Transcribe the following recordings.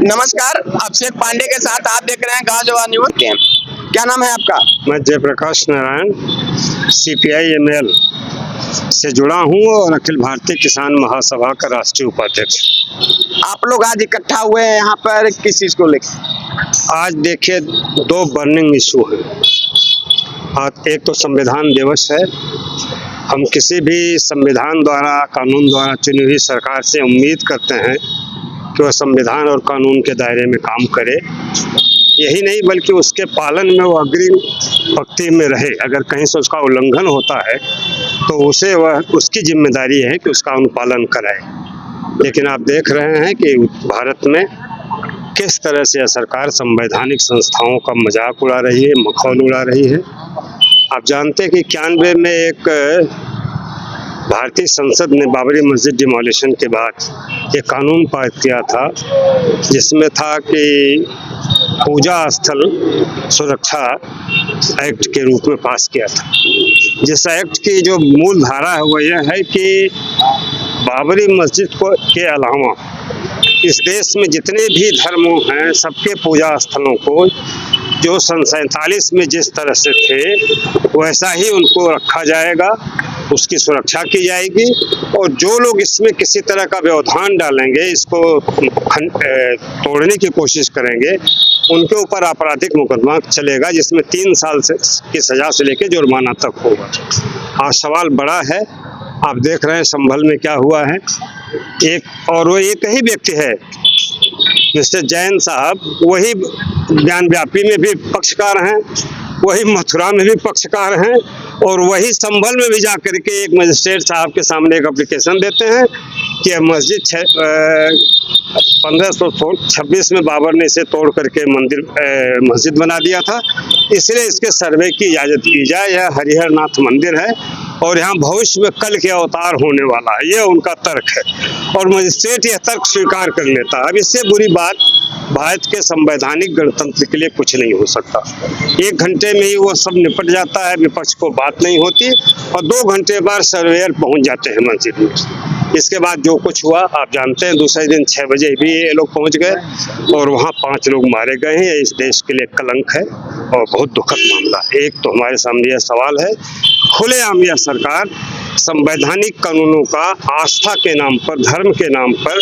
नमस्कार, अभिषेक पांडे के साथ आप देख रहे हैं गांव जवान न्यूज। क्या नाम है आपका? मैं जयप्रकाश नारायण CPI-ML से जुड़ा हूं और अखिल भारतीय किसान महासभा का राष्ट्रीय उपाध्यक्ष। आप लोग आज इकट्ठा हुए हैं यहाँ पर किस चीज को लेकर? आज देखिए, दो बर्निंग इशू हैं। आज एक तो संविधान दिवस है। हम किसी भी संविधान द्वारा, कानून द्वारा चुनी हुई सरकार से उम्मीद करते हैं कि वह संविधान और कानून के दायरे में काम करे। यही नहीं बल्कि उसके पालन में वो अग्रिम पंक्ति में रहे। अगर कहीं से उसका उल्लंघन होता है तो उसे वह उसकी जिम्मेदारी है कि उसका अनुपालन कराए। लेकिन आप देख रहे हैं कि भारत में किस तरह से यह सरकार संवैधानिक संस्थाओं का मजाक उड़ा रही है, मखौल उड़ा रही है। आप जानते हैं कि 91 में एक भारतीय संसद ने बाबरी मस्जिद डिमोलिशन के बाद एक कानून पारित किया था, जिसमें था कि पूजा स्थल सुरक्षा एक्ट के रूप में पास किया था। जिस एक्ट की जो मूल धारा है वो यह है कि बाबरी मस्जिद को के अलावा इस देश में जितने भी धर्मों हैं सबके पूजा स्थलों को जो सन 47 में जिस तरह से थे वैसा ही उनको रखा जाएगा, उसकी सुरक्षा की जाएगी। और जो लोग इसमें किसी तरह का व्यवधान डालेंगे, इसको तोड़ने की कोशिश करेंगे, उनके ऊपर आपराधिक मुकदमा चलेगा, जिसमें 3 साल से की सजा से लेकर जुर्माना तक होगा। आज सवाल बड़ा है। आप देख रहे हैं संभल में क्या हुआ है। वो एक ही व्यक्ति है, मिस्टर जैन साहब, वही ज्ञानव्यापी में भी पक्षकार हैं, वही मथुरा में भी पक्षकार हैं, और वही संभल में भी जाकर के एक मजिस्ट्रेट साहब के सामने एक एप्लीकेशन देते हैं कि यह मस्जिद 1526 में बाबर ने इसे तोड़ करके मस्जिद बना दिया था, इसलिए इसके सर्वे की इजाज़त की जाए। यह हरिहर नाथ मंदिर है और यहाँ भविष्य में कल के अवतार होने वाला है, यह उनका तर्क है। और मजिस्ट्रेट यह तर्क स्वीकार कर लेता है। अब इससे बुरी बात भारत के संवैधानिक गणतंत्र के लिए कुछ नहीं हो सकता। 1 घंटे में ही वो सब निपट जाता है, विपक्ष को बात नहीं होती, और 2 घंटे बाद सर्वेयर पहुंच जाते हैं मस्जिद में। इसके बाद जो कुछ हुआ आप जानते हैं। दूसरे दिन 6 बजे भी ये लोग पहुंच गए और वहाँ 5 लोग मारे गए हैं। इस देश के लिए कलंक है और बहुत दुखद मामला। एक तो हमारे सामने यह सवाल है, खुलेआम यह सरकार संवैधानिक कानूनों का आस्था के नाम पर, धर्म के नाम पर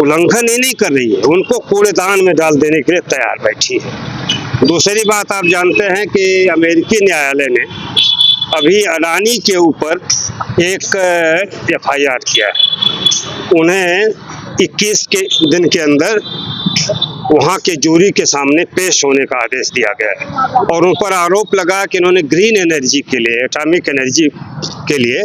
उल्लंघन ही नहीं कर रही है, उनको कूड़ेदान में डाल देने के लिए तैयार बैठी है। दूसरी बात आप जानते हैं कि अमेरिकी न्यायालय ने अभी अडानी के ऊपर एक FIR किया है। उन्हें 21 दिन के अंदर वहाँ के जूरी के सामने पेश होने का आदेश दिया गया है और उन पर आरोप लगा कि इन्होंने ग्रीन एनर्जी के लिए, एटॉमिक एनर्जी के लिए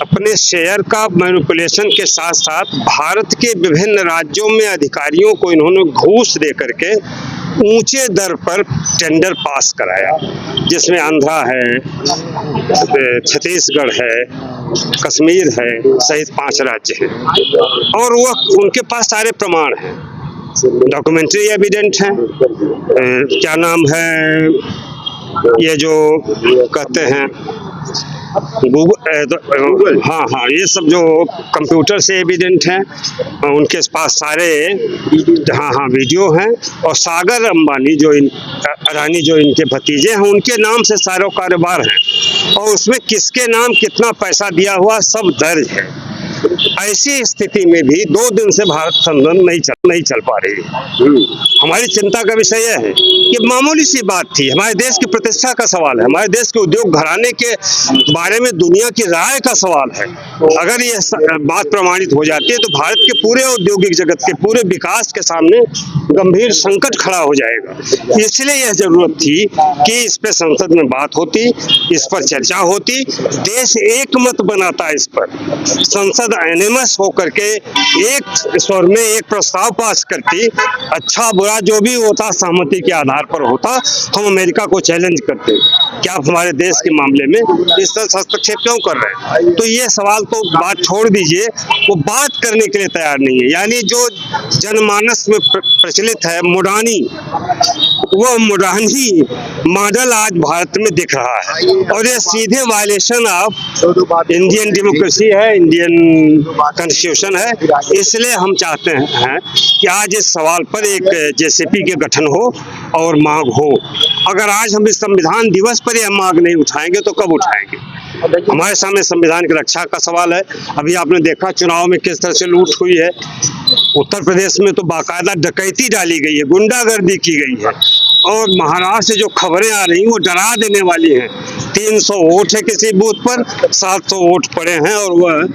अपने शेयर का मैनिपुलेशन के साथ साथ भारत के विभिन्न राज्यों में अधिकारियों को इन्होंने घूस दे करके ऊंचे दर पर टेंडर पास कराया, जिसमें आंध्रा है, छत्तीसगढ़ है, कश्मीर है, सहित 5 राज्य हैं। और वह उनके पास सारे प्रमाण हैं, डॉक्यूमेंट्री एविडेंट हैं। क्या नाम है ये जो कहते हैं गूगल, हाँ, ये सब जो कंप्यूटर से एविडेंट हैं, उनके पास सारे वीडियो हैं। और सागर अंबानी जो अडानी जो इनके भतीजे हैं, उनके नाम से सारे कारोबार हैं और उसमें किसके नाम कितना पैसा दिया हुआ सब दर्ज है। ऐसी स्थिति में भी 2 दिन से भारत संसद नहीं चल पा रही है। हमारी चिंता का विषय यह है कि मामूली सी बात थी, हमारे देश की प्रतिष्ठा का सवाल है, हमारे देश के उद्योग घराने के बारे में दुनिया की राय का सवाल है। अगर यह बात प्रमाणित हो जाती है तो भारत के पूरे औद्योगिक जगत के पूरे विकास के सामने गंभीर संकट खड़ा हो जाएगा। इसलिए यह जरूरत थी कि इस पर संसद में बात होती, इस पर चर्चा होती, देश एक मत बनाता, इस पर संसद एनिमस होकर के एक स्वर में एक प्रस्ताव पास करती। अच्छा बुरा जो भी होता सहमति के आधार पर होता। हम अमेरिका को चैलेंज करते क्या आप हमारे देश के मामले में इस तरह हस्तक्षेप क्यों कर रहे हैं। तो ये सवाल तो बात छोड़ दीजिए, वो बात करने के लिए तैयार नहीं है। यानी जो जनमानस में प्रचलित है मुडानी, वह मुडानी मॉडल आज भारत में दिख रहा है और ये सीधे वायलेशन ऑफ इंडियन डेमोक्रेसी है, इंडियन कॉन्स्टिट्यूशन है। इसलिए हम चाहते हैं कि आज इस सवाल पर एक जेसीपी के गठन हो और मांग हो। अगर आज हम इस संविधान दिवस पर यह मांग नहीं उठाएंगे तो कब उठाएंगे? हमारे सामने संविधान की रक्षा का सवाल है। अभी आपने देखा चुनाव में किस तरह से लूट हुई है। उत्तर प्रदेश में तो बाकायदा डकैती डाली गई है, गुंडागर्दी की गई है। और महाराष्ट्र से जो खबरें आ रही हैं वो डरा देने वाली हैं। 300 वोट है किसी बूथ पर, 700 वोट पड़े हैं और वह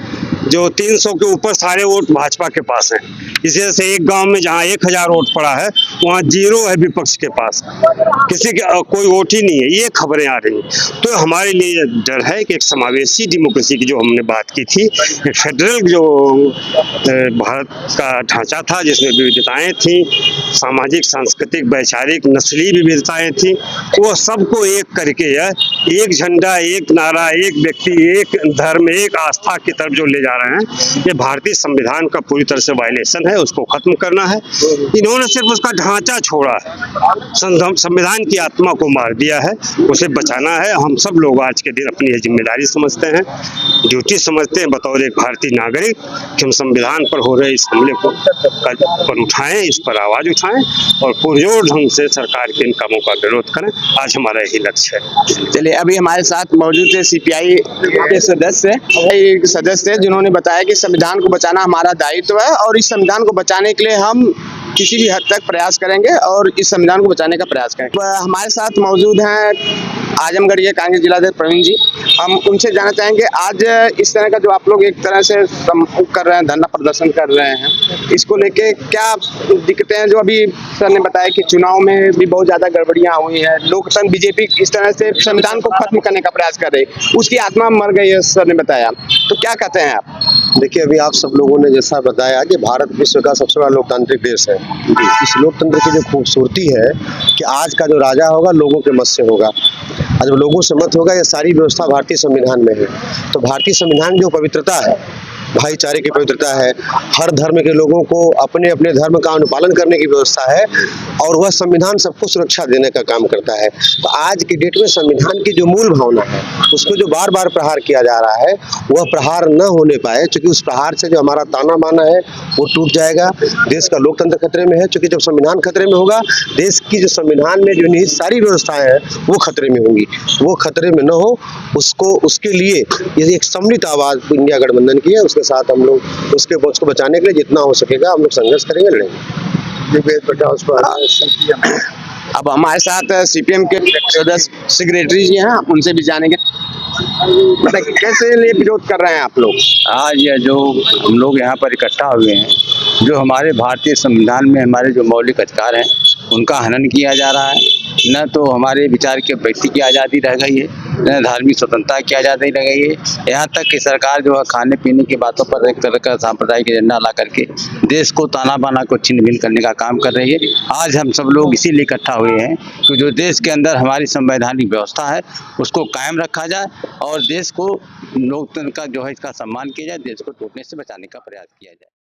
जो 300 के ऊपर सारे वोट भाजपा के पास हैं। इसी वजह से एक गांव में जहां 1000 वोट पड़ा है वहां 0 है विपक्ष के पास, किसी के कोई वोट ही नहीं है। ये खबरें आ रही हैं। तो हमारे लिए डर है कि एक समावेशी डेमोक्रेसी की जो हमने बात की थी, एक फेडरल जो भारत का ढांचा था जिसमें विविधताएं थी, सामाजिक, सांस्कृतिक, वैचारिक, नस्ली विविधताएं थी, वो सबको एक करके एक झंडा, एक नारा, एक व्यक्ति, एक धर्म, एक आस्था की तरफ जो ले जा रहे हैं, ये भारतीय संविधान का पूरी तरह से वायलेशन है। उसको खत्म करना है। इन्होंने सिर्फ उसका ढांचा छोड़ा है, संविधान की आत्मा को मार दिया है। उसे बचाना है। हम सब लोग आज के दिन अपनी जिम्मेदारी समझते हैं, ड्यूटी समझते हैं बतौर एक भारतीय नागरिक कि हम संविधान पर हो रहे इस हमले को पर उठाएं, इस पर आवाज उठाएं और पुरजोर ढंग से सरकार के इन कामों का विरोध करें। आज हमारा यही लक्ष्य है। चलिए, अभी हमारे साथ मौजूद है सीपीआई के सदस्य जिन्होंने बताया कि संविधान को बचाना हमारा दायित्व है और इस संविधान को बचाने के लिए हम किसी भी हद तक प्रयास करेंगे और इस संविधान को बचाने का प्रयास करेंगे। हमारे साथ मौजूद हैं आजमगढ़ के कांग्रेस जिलाध्यक्ष प्रवीण जी। हम उनसे जानना चाहेंगे, आज इस तरह का जो आप लोग एक तरह से कर रहे हैं, धरना प्रदर्शन कर रहे हैं, इसको लेके क्या दिक्कतें हैं? जो अभी सर ने बताया कि चुनाव में भी बहुत ज्यादा गड़बड़ियां हुई हैं, लोकतंत्र बीजेपी इस तरह से संविधान को खत्म करने का प्रयास कर रही, उसकी आत्मा मर गई है, सर ने बताया। तो क्या कहते हैं आप? देखिए, अभी आप सब लोगों ने जैसा बताया कि भारत विश्व का सबसे बड़ा लोकतांत्रिक देश है। इस लोकतंत्र की जो खूबसूरती है कि आज का जो राजा होगा लोगों के मत से होगा, आज लोगों से मत होगा। ये सारी व्यवस्था भारतीय संविधान में है। तो भारतीय संविधान जो पवित्रता है, भाईचारे की पवित्रता है, हर धर्म के लोगों को अपने अपने धर्म का अनुपालन करने की व्यवस्था है और वह संविधान सबको सुरक्षा देने का काम करता है। तो आज की डेट में संविधान की जो मूल भावना है उसको जो बार बार प्रहार किया जा रहा है वह प्रहार न होने पाए, क्योंकि उस प्रहार से जो हमारा ताना बाना है वो टूट जाएगा। देश का लोकतंत्र खतरे में है, क्योंकि जब संविधान खतरे में होगा देश की जो संविधान में जो निहित सारी व्यवस्थाएं हैं वो खतरे में होंगी। वो खतरे में न हो उसके लिए ये एक सम्मिलित आवाज इंडिया गठबंधन की है। उसके साथ हम लोग उसको बचाने के लिए जितना हो सकेगा हम लोग संघर्ष करेंगे, लड़ेंगे। अब हमारे साथ सीपीएम के सेक्रेटरी जी हैं, उनसे भी जानेंगे कैसे लिए विरोध कर रहे हैं आप लोग? आज ये जो हम लोग यहाँ पर इकट्ठा हुए हैं, जो हमारे भारतीय संविधान में हमारे जो मौलिक अधिकार हैं उनका हनन किया जा रहा है। न तो हमारे विचार के व्यक्ति की आज़ादी रह गई है, न धार्मिक स्वतंत्रता की आज़ादी रह गई है। यहाँ तक कि सरकार जो है खाने पीने की बातों पर एक तरह का सांप्रदायिक एजेंडा ला करके देश को ताना बाना को छिन्न भिन्न करने का काम कर रही है। आज हम सब लोग इसीलिए इकट्ठा हुए हैं कि जो देश के अंदर हमारी संवैधानिक व्यवस्था है उसको कायम रखा जाए और देश को लोकतंत्र का जो है इसका सम्मान किया जाए, देश को टूटने से बचाने का प्रयास किया जाए।